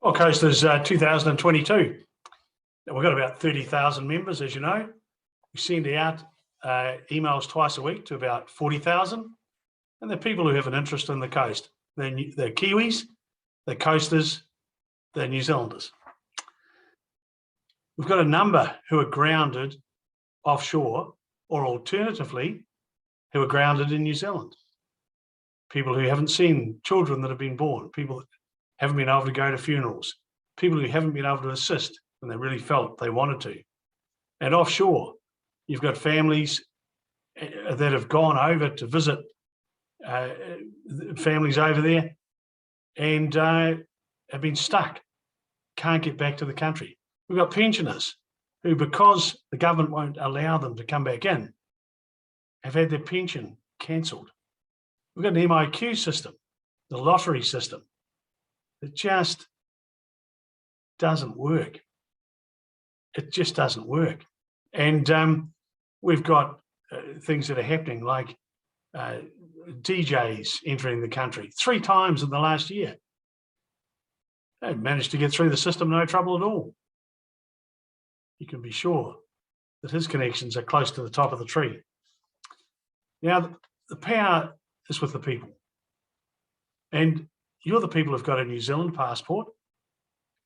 Well, Coasters 2022. We've got about 30,000 members, as you know. We send out emails twice a week to about 40,000. And they're people who have an interest in the coast. They're Kiwis, they're coasters, they're New Zealanders. We've got a number who are grounded offshore, or alternatively, who are grounded in New Zealand. People who haven't seen children that have been born, people that haven't been able to go to funerals, people who haven't been able to assist when they really felt they wanted to. And offshore, you've got families that have gone over to visit families over there and have been stuck, can't get back to the country. We've got pensioners who, because the government won't allow them to come back in, have had their pension cancelled. We've got an MIQ system, the lottery system, that just doesn't work. It just doesn't work. And we've got things that are happening like DJs entering the country 3 times in the last year. They managed to get through the system, no trouble at all. You can be sure that his connections are close to the top of the tree. Now, the power is with the people. And you're the people who've got a New Zealand passport,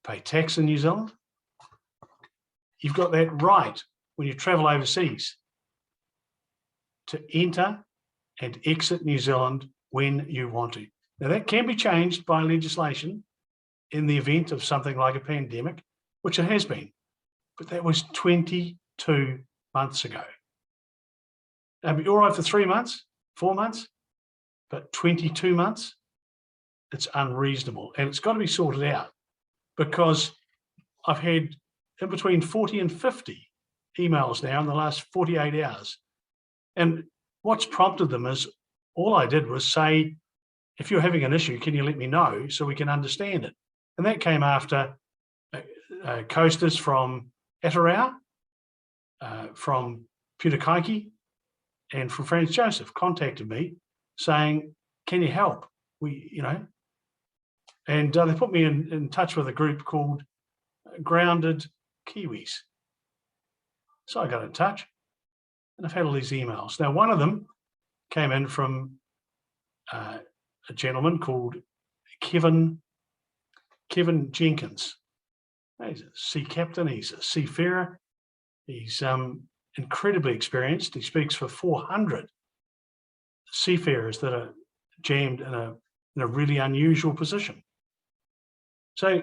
pay tax in New Zealand. You've got that right when you travel overseas to enter and exit New Zealand when you want to. Now, that can be changed by legislation in the event of something like a pandemic, which it has been, but that was 22 months ago. Now, you're all right for 3 months, 4 months, but 22 months, it's unreasonable, and it's got to be sorted out, because I've had in between 40 and 50 emails now in the last 48 hours. And what's prompted them is, all I did was say, if you're having an issue, can you let me know so we can understand it? And that came after coasters from Atarau, from Putakaiki, and from Franz Joseph contacted me saying, can you help? And they put me in touch with a group called Grounded Kiwis. So I got in touch, and I've had all these emails. Now, one of them came in from a gentleman called Kevin Judkins. He's a sea captain, he's a seafarer, he's incredibly experienced. He speaks for 400 seafarers that are jammed in a really unusual position. So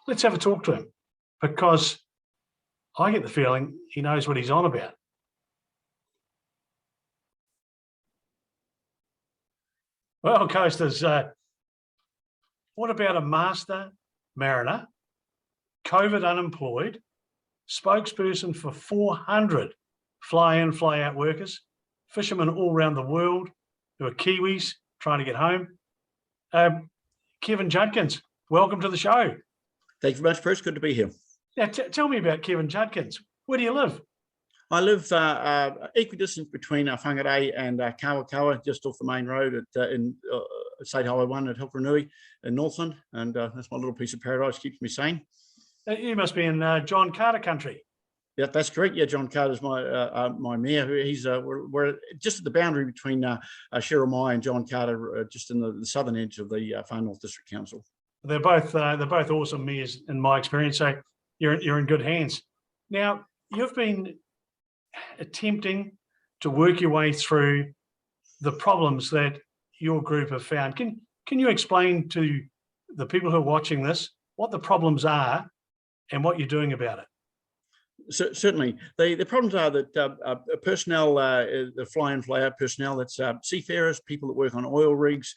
let's have a talk to him, because I get the feeling he knows what he's on about. Well, coasters, what about a master mariner, COVID unemployed, spokesperson for 400 fly-in, fly-out workers, fishermen all around the world who are Kiwis trying to get home? Kevin Judkins, welcome to the show. Thank you very much, Bruce. Good to be here. Now, tell me about Kevin Judkins. Where do you live? I live equidistant between Whangarei and Kawakawa, just off the main road in State Highway 1 at Hilperenui in Northland, and that's my little piece of paradise, keeps me sane. You must be in John Carter country. Yeah, that's correct. Yeah, John Carter's my mayor. He's we're just at the boundary between Shiromai and John Carter, just in the southern edge of the Far North District Council. They're both awesome mayors in my experience. So you're in good hands. Now, you've been attempting to work your way through the problems that your group have found. Can you explain to the people who are watching this what the problems are and what you're doing about it? Certainly. The problems are that personnel, the fly-in, fly-out personnel, that's seafarers, people that work on oil rigs,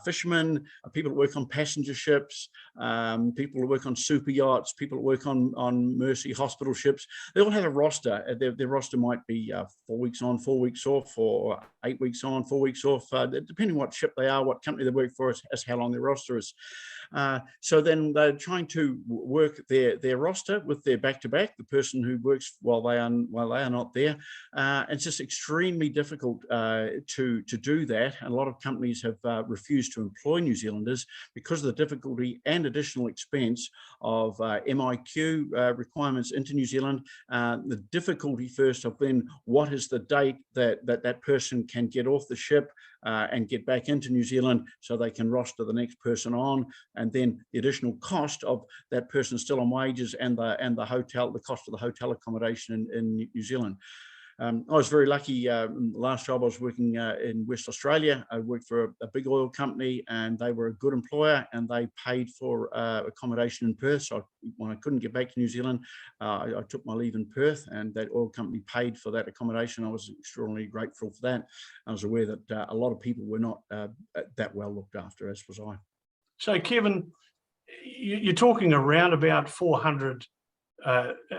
fishermen, people that work on passenger ships, people that work on super yachts, people that work on Mercy hospital ships. They all have a roster. Their roster might be 4 weeks on, 4 weeks off, or 8 weeks on, 4 weeks off, depending on what ship they are, what company they work for, as how long their roster is. So then they're trying to work their roster with their back-to-back, the person person who works while they are not there. It's just extremely difficult to do that. And a lot of companies have refused to employ New Zealanders because of the difficulty and additional expense of MIQ requirements into New Zealand. The difficulty first of then what is the date that person can get off the ship and get back into New Zealand so they can roster the next person on, and then the additional cost of that person still on wages and the hotel, the cost of the hotel accommodation in New Zealand. I was very lucky. Last job I was working in West Australia. I worked for a big oil company, and they were a good employer, and they paid for accommodation in Perth. So when I couldn't get back to New Zealand, I took my leave in Perth, and that oil company paid for that accommodation. I was extraordinarily grateful for that. I was aware that a lot of people were not that well looked after, as was I. So, Kevin, you're talking around about 400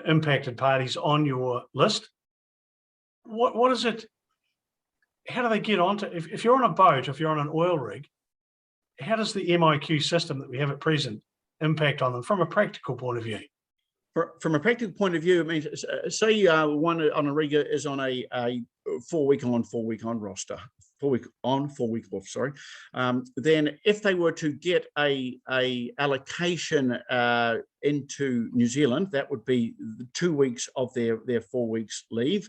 impacted parties on your list. What is it? How do they get onto? If you're on a boat, if you're on an oil rig, how does the MIQ system that we have at present impact on them from a practical point of view? From a practical point of view, it means, say one on a rig is on a 4-week on, 4-week on roster, 4-week on, 4-week off, sorry. Then if they were to get a allocation into New Zealand, that would be 2 weeks of their 4 weeks leave.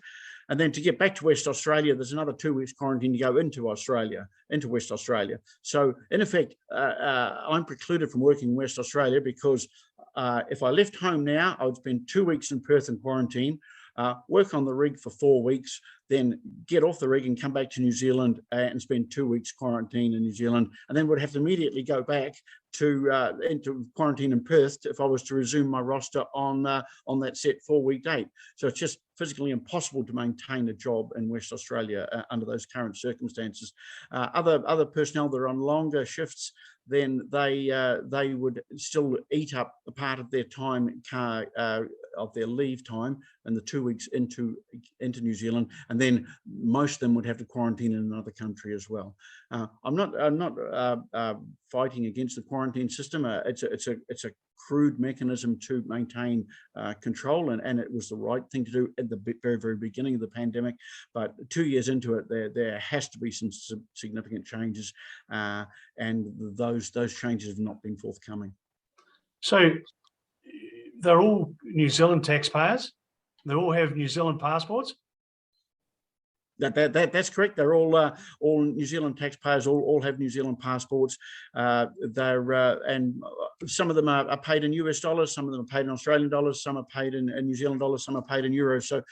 And then to get back to West Australia, there's another 2 weeks quarantine to go into West Australia. So in effect, I'm precluded from working in West Australia because if I left home now, I would spend 2 weeks in Perth in quarantine, work on the rig for 4 weeks, then get off the rig and come back to New Zealand and spend 2 weeks quarantine in New Zealand, and then would have to immediately go back to into quarantine in Perth if I was to resume my roster on that set 4-week date. So it's just physically impossible to maintain a job in West Australia under those current circumstances. Other personnel that are on longer shifts, then they would still eat up a part of their time, of their leave time, and the 2 weeks into New Zealand, and then most of them would have to quarantine in another country as well. I'm not fighting against the quarantine system. It's a crude mechanism to maintain control, and it was the right thing to do at the very beginning of the pandemic. But 2 years into it, there has to be some significant changes, and those changes have not been forthcoming. So they're all New Zealand taxpayers. They all have New Zealand passports. That's correct. They're all New Zealand taxpayers. All have New Zealand passports. And some of them are paid in US dollars. Some of them are paid in Australian dollars. Some are paid in New Zealand dollars. Some are paid in euros. So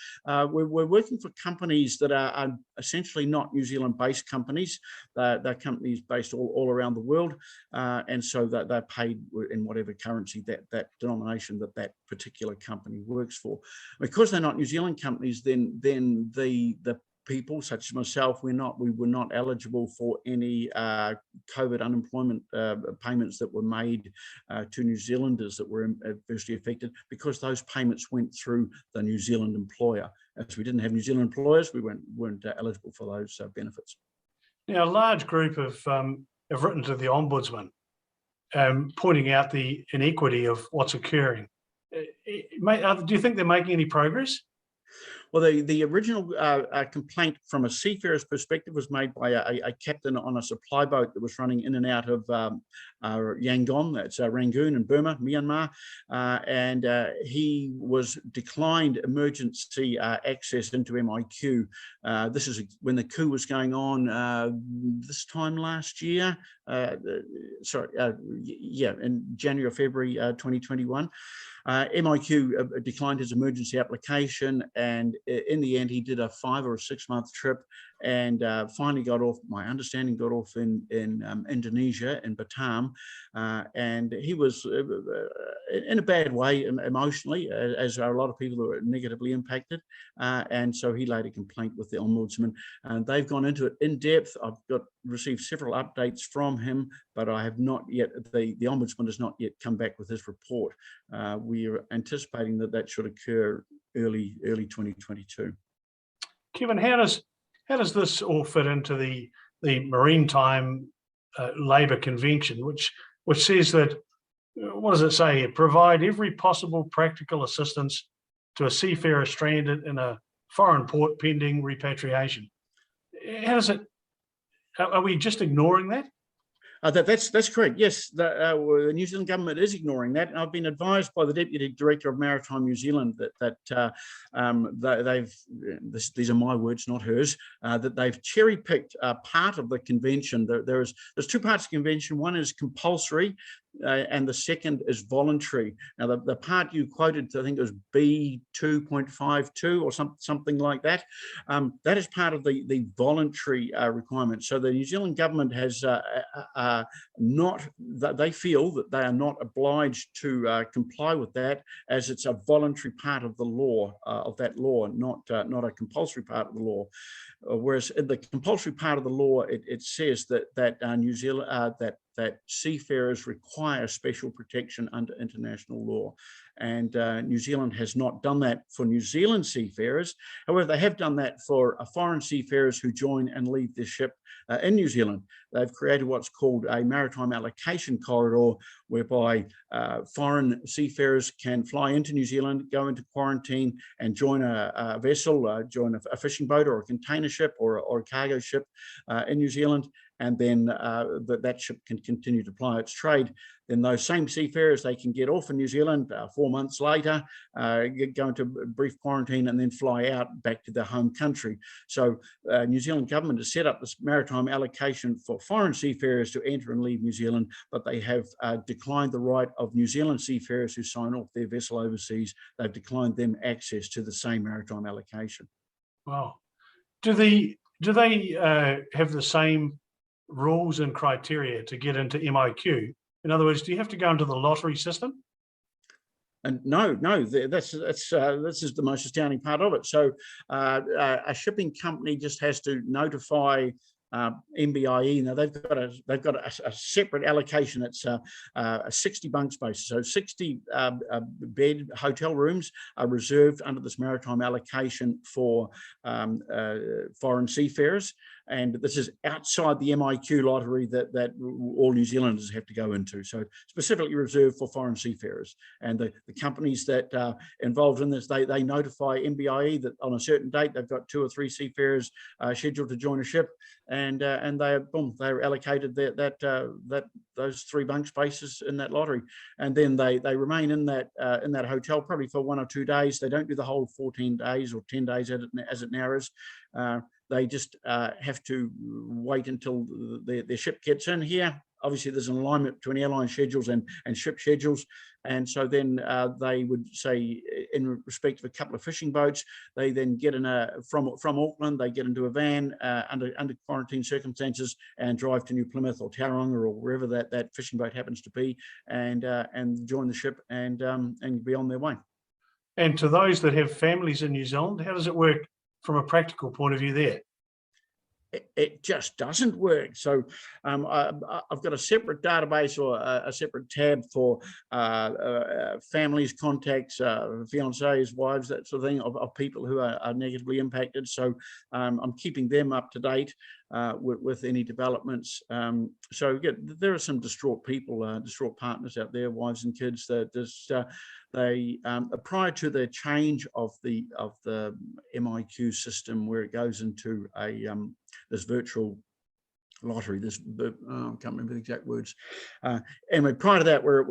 we're working for companies that are essentially not New Zealand-based companies. They're companies based all around the world, and so that they're paid in whatever currency that denomination that particular company works for. Because they're not New Zealand companies, then the people such as myself, we were not eligible for any COVID unemployment payments that were made to New Zealanders that were adversely affected, because those payments went through the New Zealand employer. As we didn't have New Zealand employers, we weren't eligible for those benefits. Now, a large group have written to the Ombudsman, pointing out the inequity of what's occurring. Do you think they're making any progress? Well, the original complaint from a seafarer's perspective was made by a captain on a supply boat that was running in and out of Yangon, that's Rangoon in Burma, Myanmar, and he was declined emergency access into MIQ. This is when the coup was going on this time last year, in January or February 2021. MIQ declined his emergency application, and in the end, he did a 5 or 6 month trip, and finally got off. My understanding, got off in Indonesia, in Batam, and he was in a bad way emotionally, as are a lot of people who are negatively impacted, and so he laid a complaint with the Ombudsman, and they've gone into it in depth. I've received several updates from him, but I have not yet. The Ombudsman has not yet come back with his report. We are anticipating that should occur early 2022. Kevin, how does this all fit into the Maritime Labour Convention, which says that, what does it say? Provide every possible practical assistance to a seafarer stranded in a foreign port pending repatriation. How does it, are we just ignoring that? That's correct. Yes, the New Zealand government is ignoring that. And I've been advised by the Deputy Director of Maritime New Zealand that these are my words, not hers, that they've cherry-picked part of the convention. There's two parts of the convention. One is compulsory, and the second is voluntary. Now, the part you quoted, I think it was B2.52 or something like that. That is part of the voluntary requirement. So the New Zealand government has they feel that they are not obliged to comply with that, as it's a voluntary part of the law, of that law, not a compulsory part of the law. Whereas in the compulsory part of the law, it says that New Zealand that seafarers require special protection under international law. And New Zealand has not done that for New Zealand seafarers. However, they have done that for foreign seafarers who join and leave their ship in New Zealand. They've created what's called a maritime allocation corridor, whereby foreign seafarers can fly into New Zealand, go into quarantine, and join a vessel, join a fishing boat or a container ship or a cargo ship in New Zealand, and then that ship can continue to ply its trade. Then those same seafarers, they can get off in New Zealand 4 months later, go into brief quarantine, and then fly out back to their home country. So New Zealand government has set up this maritime allocation for foreign seafarers to enter and leave New Zealand, but they have declined the right of New Zealand seafarers who sign off their vessel overseas. They've declined them access to the same maritime allocation. Wow. Do they have the same rules and criteria to get into MIQ? In other words, do you have to go into the lottery system? And no, this is the most astounding part of it. So a shipping company just has to notify MBIE. Now they've got a separate allocation. It's a 60 bunk spaces, so 60 bed hotel rooms are reserved under this maritime allocation for foreign seafarers. And this is outside the MIQ lottery that all New Zealanders have to go into. So specifically reserved for foreign seafarers. And the companies that are involved in this, they notify MBIE that on a certain date they've got 2 or 3 seafarers scheduled to join a ship, and they're allocated those 3 bunk spaces in that lottery, and then they remain in that hotel probably for 1 or 2 days. They don't do the whole 14 days or 10 days as it now is. They just have to wait until their ship gets in here. Obviously, there's an alignment between airline schedules and ship schedules. And so then they would say, in respect of a couple of fishing boats, they then get in from Auckland, they get into a van under quarantine circumstances and drive to New Plymouth or Tauranga or wherever that fishing boat happens to be, and join the ship and be on their way. And to those that have families in New Zealand, how does it work from a practical point of view there? It just doesn't work. So I've got a separate database or a separate tab for families, contacts, fiancés, wives, that sort of thing, of people who are negatively impacted. So I'm keeping them up to date with any developments. So yeah, there are some distraught people, distraught partners out there, wives and kids, that just they prior to the change of the MIQ system, where it goes into this virtual lottery, I can't remember the exact words. Anyway, prior to that, where it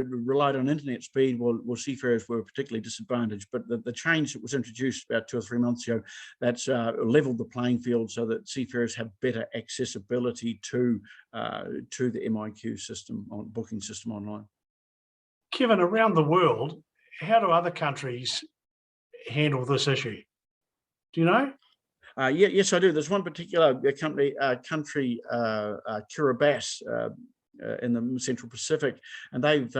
relied on internet speed, well, seafarers were particularly disadvantaged. But the change that was introduced about 2 or 3 months ago, that's leveled the playing field so that seafarers have better accessibility to the MIQ system, booking system online. Kevin, around the world, how do other countries handle this issue? Do you know? Yes, I do. There's one particular country, Kiwis, in the Central Pacific, and they've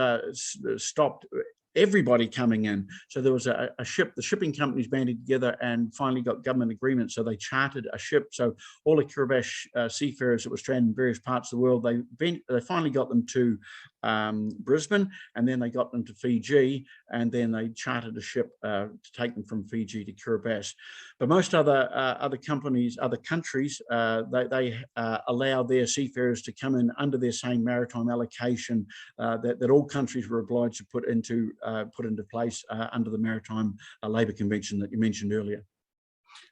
stopped everybody coming in. So there was a ship, the shipping companies banded together and finally got government agreement. So they chartered a ship. So all the Kiwis seafarers that were stranded in various parts of the world, they finally got them to Brisbane, and then they got them to Fiji, and then they chartered a ship to take them from Fiji to Kiribati. But most other countries, they allow their seafarers to come in under their same maritime allocation that all countries were obliged to put into put into place under the Maritime Labour Convention that you mentioned earlier.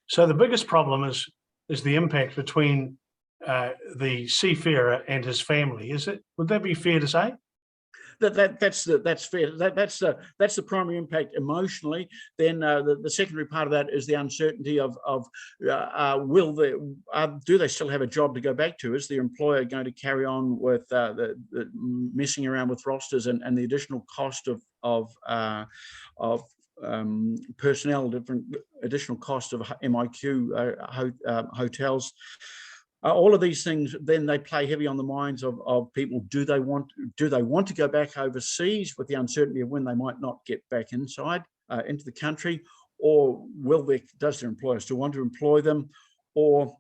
So the biggest problem is the impact between the seafarer and his family. Is it? Would that be fair to say? That's fair. That's the primary impact emotionally. Then the secondary part of that is the uncertainty of do they still have a job to go back to? Is the employer going to carry on with the messing around with rosters and the additional cost of personnel, different additional cost of MIQ hotels? All of these things, then they play heavy on the minds of people. Do they want to go back overseas with the uncertainty of when they might not get back inside into the country, or does their employer still want to employ them? Or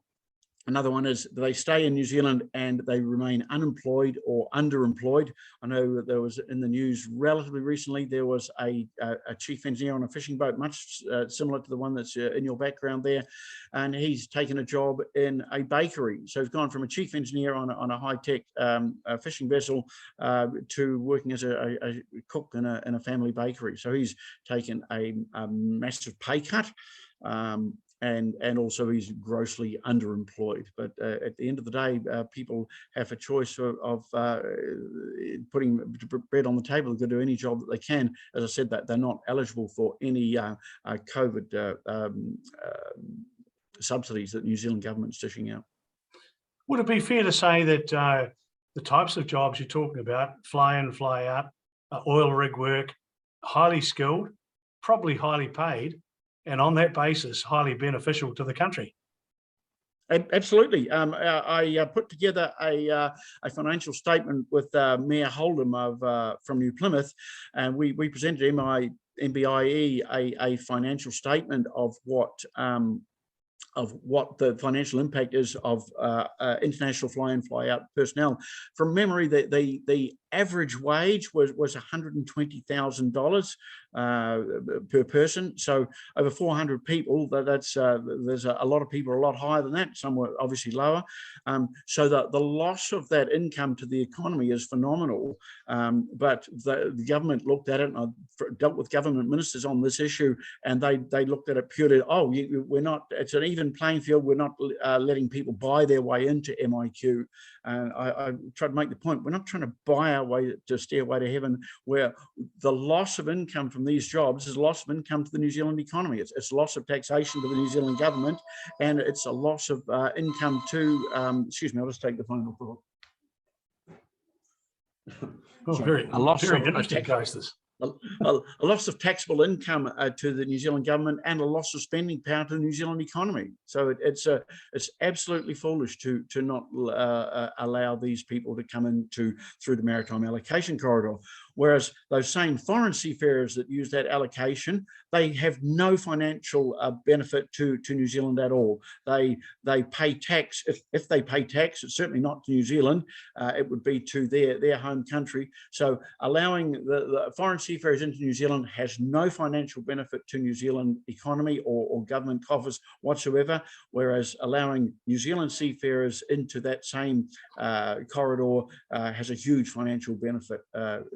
another one is, do they stay in New Zealand and they remain unemployed or underemployed? I know that there was in the news relatively recently, there was a chief engineer on a fishing boat, much similar to the one that's in your background there. And he's taken a job in a bakery. So he's gone from a chief engineer on a high-tech fishing vessel to working as a cook in a family bakery. So he's taken a massive pay cut. And also he's grossly underemployed. But at the end of the day, people have a choice of putting bread on the table. They've got to do any job that they can. As I said, that they're not eligible for any COVID subsidies that New Zealand government's dishing out. Would it be fair to say that the types of jobs you're talking about, fly in, fly out, oil rig work, highly skilled, probably highly paid, and on that basis, highly beneficial to the country? Absolutely. I put together a financial statement with Mayor Holdham from New Plymouth, and we presented MBIE a financial statement of what the financial impact is of international fly-in, fly-out personnel. From memory, the average wage was $120,000 per person. So over 400 people, there's a lot of people are a lot higher than that. Some were obviously lower. So the loss of that income to the economy is phenomenal. But the government looked at it, and I dealt with government ministers on this issue, and they looked at it purely, it's an even playing field. We're not letting people buy their way into MIQ. And I tried to make the point, we're not trying to buy our way to stairway to heaven, where the loss of income from these jobs is loss of income to the New Zealand economy. It's loss of taxation to the New Zealand government, and it's a loss of income to, excuse me, I'll just take the phone off. Oh, very interesting cases. A loss of taxable income to the New Zealand government, and a loss of spending power to the New Zealand economy. So it's absolutely foolish to not allow these people to come in through the Maritime Allocation Corridor. Whereas those same foreign seafarers that use that allocation, they have no financial benefit to New Zealand at all. They pay tax. If they pay tax, it's certainly not to New Zealand. It would be to their home country. So allowing the foreign seafarers into New Zealand has no financial benefit to New Zealand economy or government coffers whatsoever. Whereas allowing New Zealand seafarers into that same corridor has a huge financial benefit to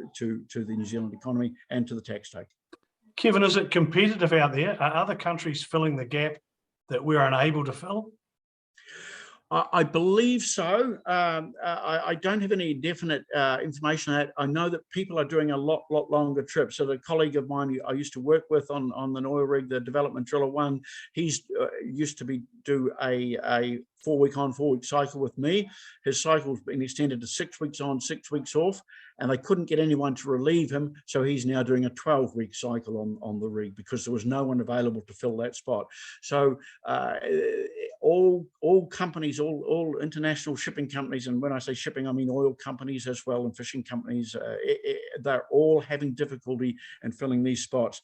the New Zealand economy and to the tax take. Kevin, is it competitive out there? Are other countries filling the gap that we're unable to fill? I believe so. I don't have any definite information on that. I know that people are doing a lot longer trips. So the colleague of mine I used to work with on an oil rig, the Development Driller 1, he's used to do a 4-week on, 4-week cycle with me. His cycle's been extended to 6 weeks on, 6 weeks off, and they couldn't get anyone to relieve him. So he's now doing a 12-week cycle on the rig because there was no one available to fill that spot. So all companies, all international shipping companies, and when I say shipping, I mean oil companies as well and fishing companies, they're all having difficulty in filling these spots.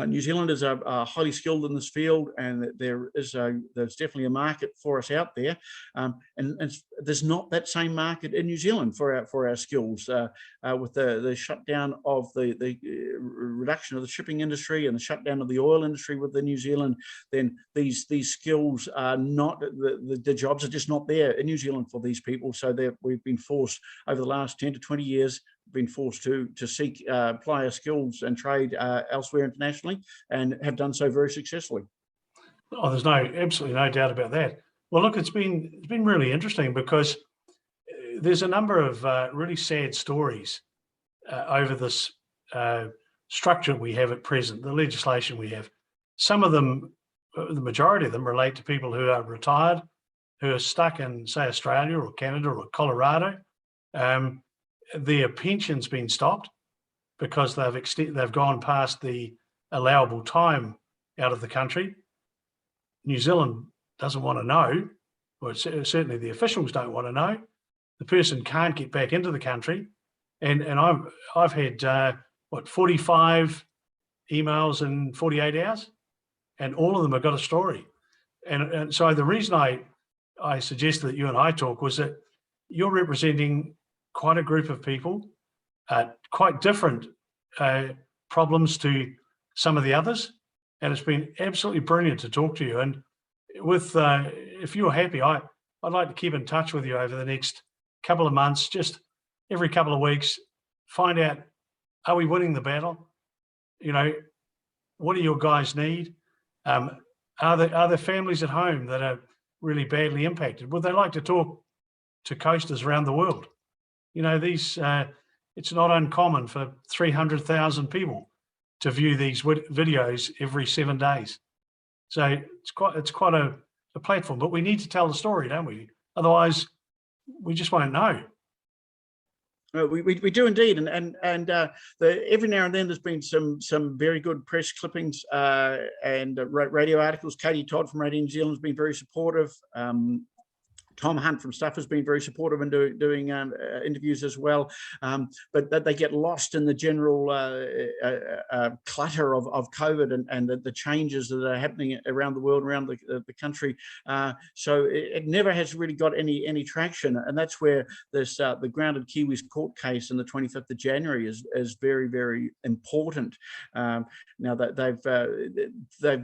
New Zealanders are highly skilled in this field, and there's definitely a market for us out there, and there's not that same market in New Zealand for our skills. With the shutdown of the reduction of the shipping industry and the shutdown of the oil industry within New Zealand, then these skills are not, the jobs are just not there in New Zealand for these people. So we've been forced over the last 10 to 20 years, been forced to seek apply our skills and trade elsewhere internationally, and have done so very successfully. Oh, there's absolutely no doubt about that. Well, look, it's been really interesting, because there's a number of really sad stories over this structure we have at present, the legislation we have. Some of them, the majority of them, relate to people who are retired, who are stuck in, say, Australia or Canada or Colorado. Their pension's been stopped because they've gone past the allowable time out of the country. New Zealand doesn't want to know, or certainly the officials don't want to know. The person can't get back into the country, and I've had 45 emails in 48 hours, and all of them have got a story. And so the reason I suggested that you and I talk was that you're representing quite a group of people, quite different problems to some of the others, and it's been absolutely brilliant to talk to you. And with if you're happy, I'd like to keep in touch with you over the next couple of months, just every couple of weeks, find out, are we winning the battle? You know, what do your guys need? Are there families at home that are really badly impacted? Would they like to talk to coasters around the world? You know, it's not uncommon for 300,000 people to view these videos every 7 days. So it's quite a platform, but we need to tell the story, don't we? Otherwise, we just won't know. We do indeed, and every now and then there's been some very good press clippings and radio articles. Katie Todd from Radio New Zealand has been very supportive. Tom Hunt from Stuff has been very supportive in doing interviews as well, but that they get lost in the general clutter of COVID and the changes that are happening around the world, around the country. So it never has really got any traction, and that's where this the grounded Kiwis court case on the 25th of January is very, very important. Now that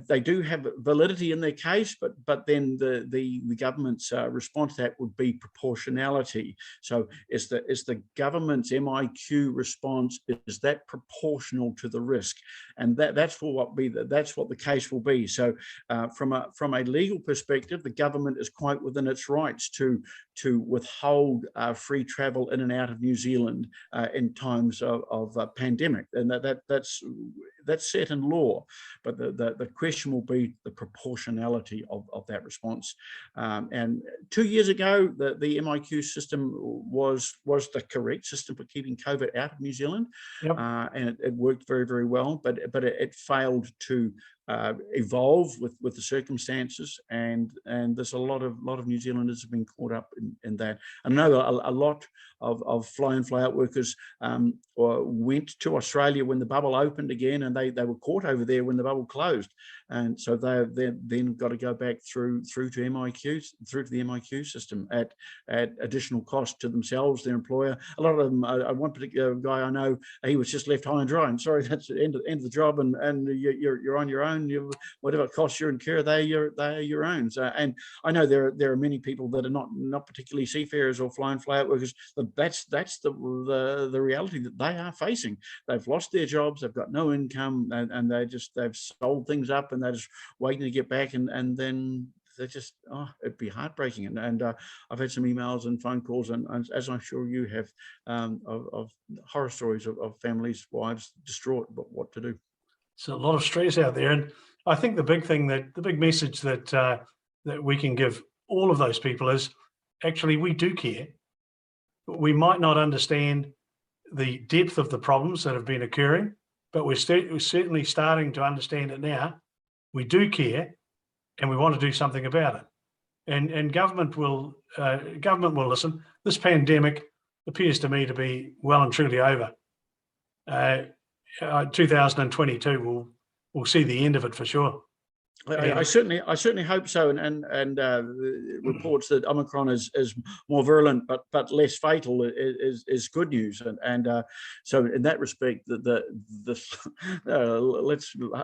they do have validity in their case, but then the government's response to that would be proportionality. So is the government's MIQ response, is that proportional to the risk? And that's what the case will be. So from a legal perspective, the government is quite within its rights to withhold free travel in and out of New Zealand in times of a pandemic, and that's set in law. But the question will be the proportionality of that response. And 2 years ago, the MIQ system was the correct system for keeping COVID out of New Zealand. Yep. And it worked very, very well, but it failed to evolve with the circumstances, and there's a lot of New Zealanders have been caught up in that. I know a lot of fly in, fly out workers went to Australia when the bubble opened again, and they were caught over there when the bubble closed, and so they've then got to go back through to MIQs, through to the MIQ system at additional cost to themselves, their employer. A lot of them, one particular guy I know, he was just left high and dry. I'm sorry, that's the end of the job, and you're on your own. Whatever costs you incur, they are your own. So, and I know there are many people that are not particularly seafarers or fly in, fly out workers. But that's the reality that they are facing. They've lost their jobs, they've got no income, and they've sold things up, and they're just waiting to get back, and then they just, it'd be heartbreaking. And I've had some emails and phone calls, and as I'm sure you have, of horror stories of families, wives distraught about what to do. So a lot of stress out there, and I think the big message that we can give all of those people is, actually, we do care. We might not understand the depth of the problems that have been occurring, but we're certainly starting to understand it now. We do care, and we want to do something about it. And government will listen. This pandemic appears to me to be well and truly over. 2022 we'll see the end of it for sure. I certainly hope so, and reports that Omicron is more virulent but less fatal is good news, and so in that respect,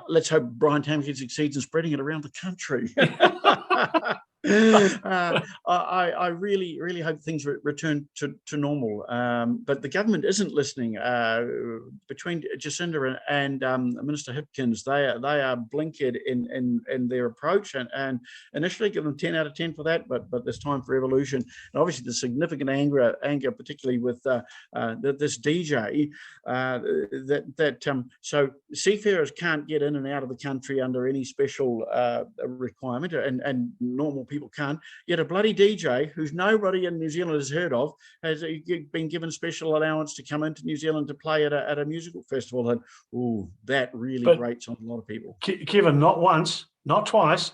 let's hope Brian Tamkin succeeds in spreading it around the country. I really hope things return to normal. But the government isn't listening. Between Jacinda and Minister Hipkins, they are blinkered in their approach, and initially give them 10 out of 10 for that. But there's time for evolution. And obviously, the significant anger, particularly with this DJ, so seafarers can't get in and out of the country under any special requirement, and normal people can't. Yet a bloody DJ, who's nobody in New Zealand has heard of, has been given special allowance to come into New Zealand to play at a musical festival. And that really grates on a lot of people. Kevin, not once, not twice,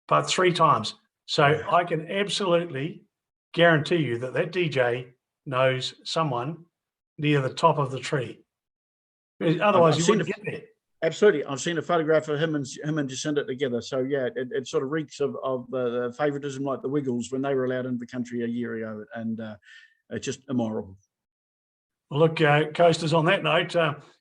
but 3 times. So I can absolutely guarantee you that DJ knows someone near the top of the tree. Otherwise, you wouldn't get there. Absolutely. I've seen a photograph of him and Jacinda together. So, yeah, it sort of reeks of the favoritism like the Wiggles when they were allowed into the country a year ago. And it's just immoral. Well, look, Coasters, on that note,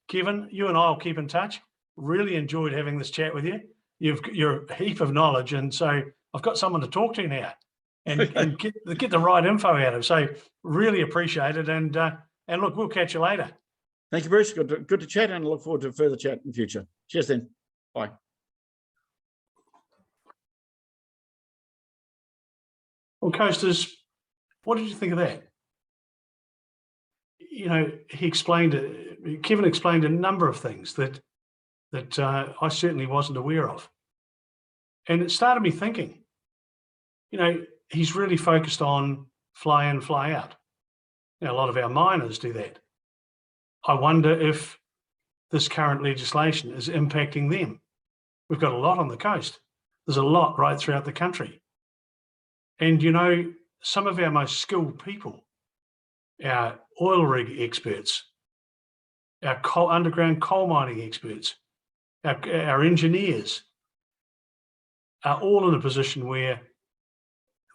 Kevin, you and I will keep in touch. Really enjoyed having this chat with you. You're a heap of knowledge. And so I've got someone to talk to now and get the right info out of. So really appreciate it. And look, we'll catch you later. Thank you, Bruce. Good to chat, and I look forward to further chat in the future. Cheers then. Bye. Well, Coasters, what did you think of that? You know, Kevin explained a number of things that I certainly wasn't aware of. And it started me thinking, you know, he's really focused on fly in, fly out. Now, a lot of our miners do that. I wonder if this current legislation is impacting them. We've got a lot on the coast. There's a lot right throughout the country. And, you know, some of our most skilled people, our oil rig experts, our underground coal mining experts, our engineers, are all in a position where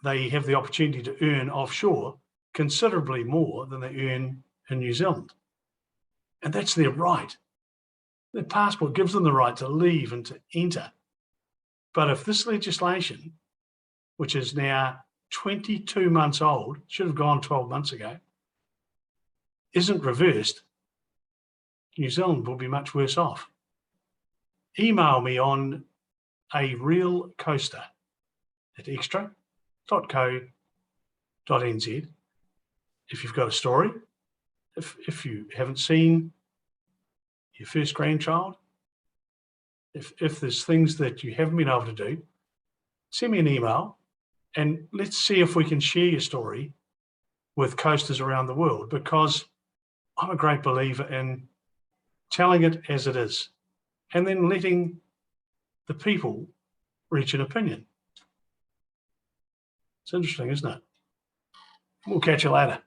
they have the opportunity to earn offshore considerably more than they earn in New Zealand. And that's their right. Their passport gives them the right to leave and to enter. But if this legislation, which is now 22 months old, should have gone 12 months ago, isn't reversed, New Zealand will be much worse off. Email me on a real coaster at extra.co.nz if you've got a story. If you haven't seen your first grandchild, if there's things that you haven't been able to do, send me an email and let's see if we can share your story with coasters around the world, because I'm a great believer in telling it as it is and then letting the people reach an opinion. It's interesting, isn't it? We'll catch you later.